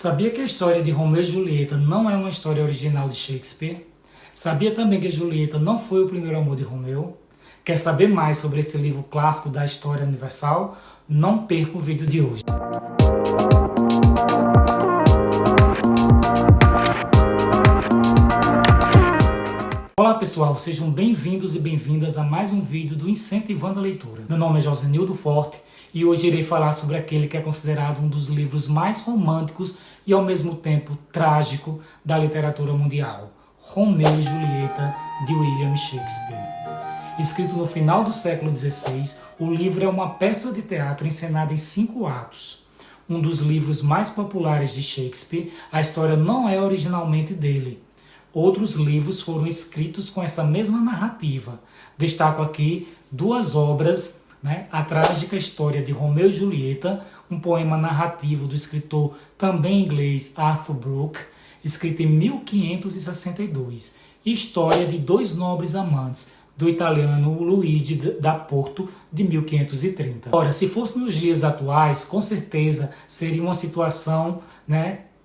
Sabia que a história de Romeu e Julieta não é uma história original de Shakespeare? Sabia também que Julieta não foi o primeiro amor de Romeu? Quer saber mais sobre esse livro clássico da história universal? Não perca o vídeo de hoje. Olá pessoal, sejam bem-vindos e bem-vindas a mais um vídeo do Incentivando a Leitura. Meu nome é Josenildo Forte e hoje irei falar sobre aquele que é considerado um dos livros mais românticos e ao mesmo tempo trágico da literatura mundial, Romeu e Julieta, de William Shakespeare. Escrito no final do século XVI, o livro é uma peça de teatro encenada em 5 atos. Um dos livros mais populares de Shakespeare, a história não é originalmente dele. Outros livros foram escritos com essa mesma narrativa. Destaco aqui 2 obras, A Trágica História de Romeu e Julieta, um poema narrativo do escritor também inglês Arthur Brooke, escrito em 1562, e História de 2 Nobres Amantes, do italiano Luigi da Porto, de 1530. Ora, se fosse nos dias atuais, com certeza seria uma situação,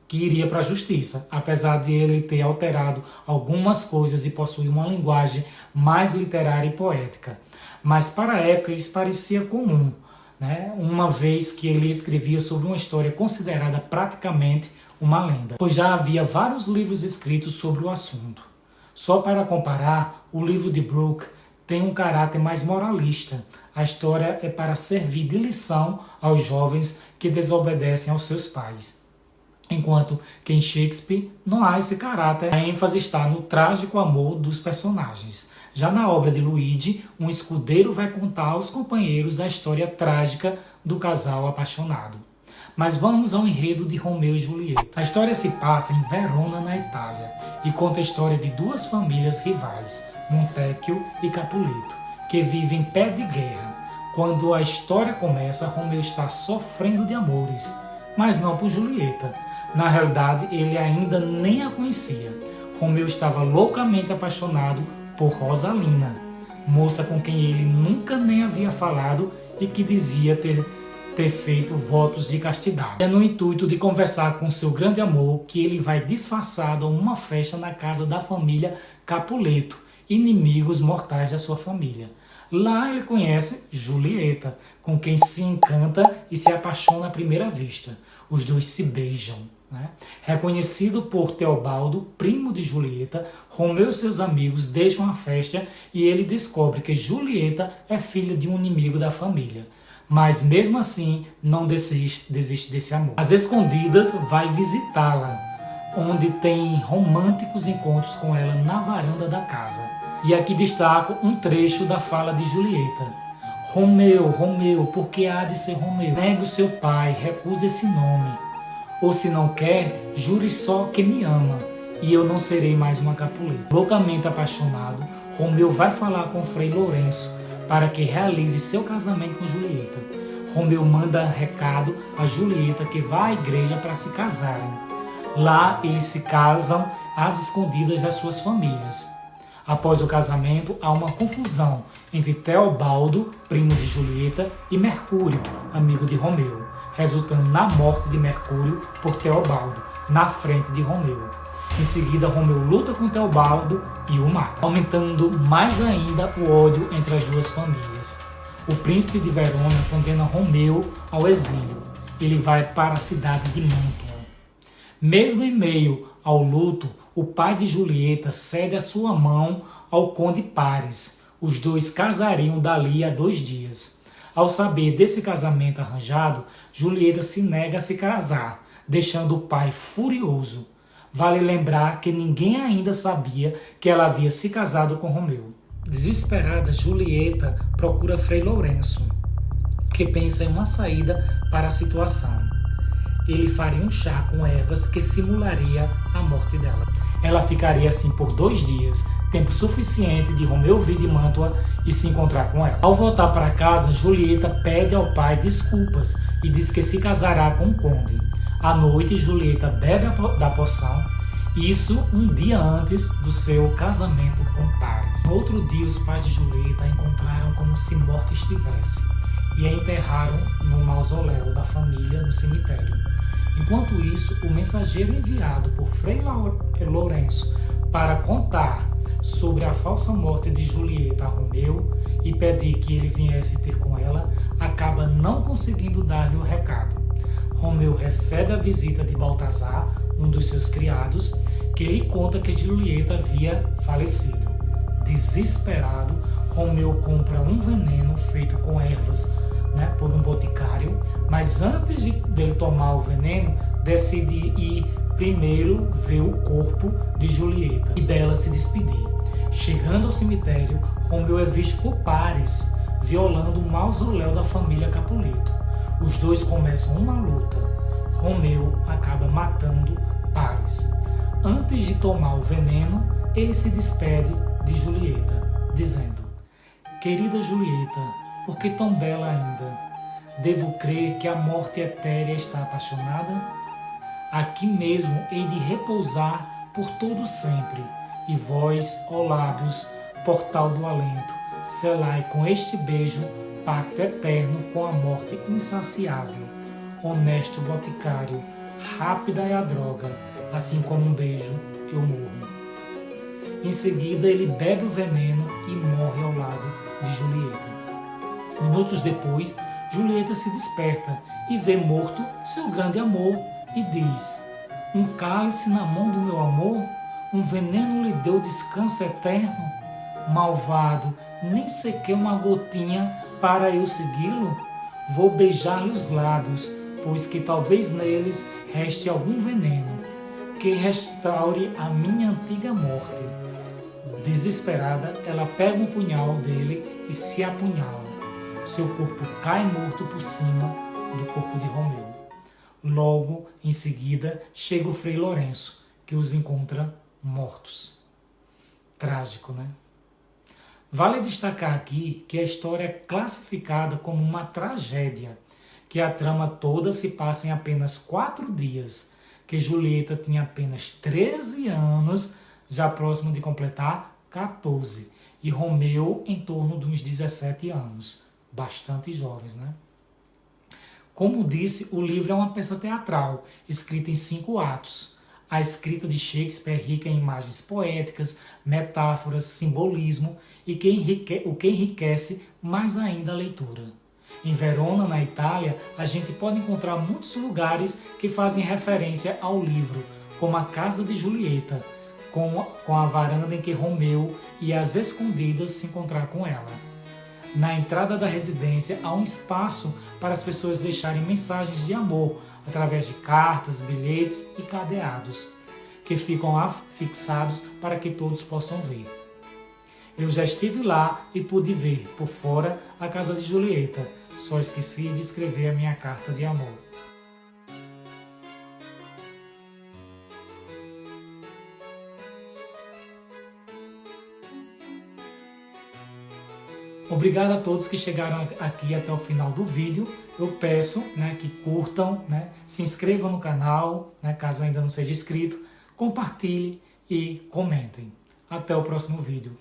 que iria para a justiça, apesar de ele ter alterado algumas coisas e possuir uma linguagem mais literária e poética. Mas para a época isso parecia comum, uma vez que ele escrevia sobre uma história considerada praticamente uma lenda, pois já havia vários livros escritos sobre o assunto. Só para comparar, o livro de Brooke tem um caráter mais moralista. A história é para servir de lição aos jovens que desobedecem aos seus pais. Enquanto que em Shakespeare não há esse caráter, a ênfase está no trágico amor dos personagens. Já na obra de Luigi, um escudeiro vai contar aos companheiros a história trágica do casal apaixonado. Mas vamos ao enredo de Romeu e Julieta. A história se passa em Verona, na Itália, e conta a história de 2 famílias rivais, Montecchio e Capuleto, que vivem em pé de guerra. Quando a história começa, Romeu está sofrendo de amores, mas não por Julieta. Na realidade, ele ainda nem a conhecia. Romeu estava loucamente apaixonado por Rosalina, moça com quem ele nunca nem havia falado e que dizia ter feito votos de castidade. É no intuito de conversar com seu grande amor que ele vai disfarçado a uma festa na casa da família Capuleto, inimigos mortais da sua família. Lá ele conhece Julieta, com quem se encanta e se apaixona à primeira vista. Os 2 se beijam. Reconhecido por Teobaldo, primo de Julieta, Romeu e seus amigos deixam a festa e ele descobre que Julieta é filha de um inimigo da família. Mas mesmo assim, não desiste desse amor. Às escondidas, vai visitá-la, onde tem românticos encontros com ela na varanda da casa. E aqui destaco um trecho da fala de Julieta. Romeu, Romeu, por que há de ser Romeu? Negue o seu pai, recuse esse nome. Ou se não quer, jure só que me ama, e eu não serei mais uma Capuleto. Loucamente apaixonado, Romeu vai falar com Frei Lourenço para que realize seu casamento com Julieta. Romeu manda recado a Julieta que vá à igreja para se casarem. Lá eles se casam às escondidas das suas famílias. Após o casamento, há uma confusão entre Teobaldo, primo de Julieta, e Mercúrio, amigo de Romeu, resultando na morte de Mercúrio por Teobaldo, na frente de Romeu. Em seguida, Romeu luta com Teobaldo e o mata, aumentando mais ainda o ódio entre as 2 famílias. O príncipe de Verona condena Romeu ao exílio. Ele vai para a cidade de Mantua. Mesmo em meio ao luto, o pai de Julieta cede a sua mão ao conde Paris. Os 2 casariam dali a 2 dias. Ao saber desse casamento arranjado, Julieta se nega a se casar, deixando o pai furioso. Vale lembrar que ninguém ainda sabia que ela havia se casado com Romeu. Desesperada, Julieta procura Frei Lourenço, que pensa em uma saída para a situação. Ele faria um chá com ervas que simularia a morte dela. Ela ficaria assim por 2 dias, tempo suficiente de Romeu vir de Mantua e se encontrar com ela. Ao voltar para casa, Julieta pede ao pai desculpas e diz que se casará com o conde. À noite, Julieta bebe da poção, isso um dia antes do seu casamento com Paris. No outro dia, os pais de Julieta a encontraram como se morta estivesse e a enterraram no mausoléu da família no cemitério. Enquanto isso, o mensageiro enviado por Frei Lourenço para contar sobre a falsa morte de Julieta a Romeu e pedir que ele viesse ter com ela, acaba não conseguindo dar-lhe o recado. Romeu recebe a visita de Baltazar, um dos seus criados, que lhe conta que Julieta havia falecido. Desesperado, Romeu compra um veneno feito com ervas, por um boticário, mas antes dele tomar o veneno, decide ir primeiro ver o corpo de Julieta e dela se despedir. Chegando ao cemitério, Romeu é visto por Paris, violando o mausoléu da família Capuleto. Os dois começam uma luta. Romeu acaba matando Paris. Antes de tomar o veneno, ele se despede de Julieta, dizendo: "Querida Julieta, por que tão bela ainda? Devo crer que a morte etérea está apaixonada? Aqui mesmo hei de repousar por todo sempre, e vós, ó lábios, portal do alento, selai com este beijo pacto eterno com a morte insaciável. Honesto boticário, rápida é a droga, assim como um beijo eu morro." Em seguida, ele bebe o veneno e morre ao lado de Julieta. Minutos depois, Julieta se desperta e vê morto seu grande amor e diz: "Um cálice na mão do meu amor? Um veneno lhe deu descanso eterno? Malvado, nem sequer uma gotinha para eu segui-lo? Vou beijar-lhe os lábios, pois que talvez neles reste algum veneno, que restaure a minha antiga morte." Desesperada, ela pega um punhal dele e se apunhala. Seu corpo cai morto por cima do corpo de Romeu. Logo em seguida, chega o Frei Lourenço, que os encontra mortos. Trágico, né? Vale destacar aqui que a história é classificada como uma tragédia, que a trama toda se passa em apenas 4 dias, que Julieta tinha apenas 13 anos, já próximo de completar 14, e Romeu em torno de uns 17 anos, bastante jovens, né? Como disse, o livro é uma peça teatral, escrita em 5 atos. A escrita de Shakespeare é rica em imagens poéticas, metáforas, simbolismo, o que enriquece mais ainda a leitura. Em Verona, na Itália, a gente pode encontrar muitos lugares que fazem referência ao livro, como a casa de Julieta, com a varanda em que Romeu ia às escondidas se encontrar com ela. Na entrada da residência há um espaço para as pessoas deixarem mensagens de amor através de cartas, bilhetes e cadeados, que ficam afixados para que todos possam ver. Eu já estive lá e pude ver, por fora, a casa de Julieta, só esqueci de escrever a minha carta de amor. Obrigado a todos que chegaram aqui até o final do vídeo. Eu peço que curtam, se inscrevam no canal, caso ainda não seja inscrito, compartilhe e comentem. Até o próximo vídeo.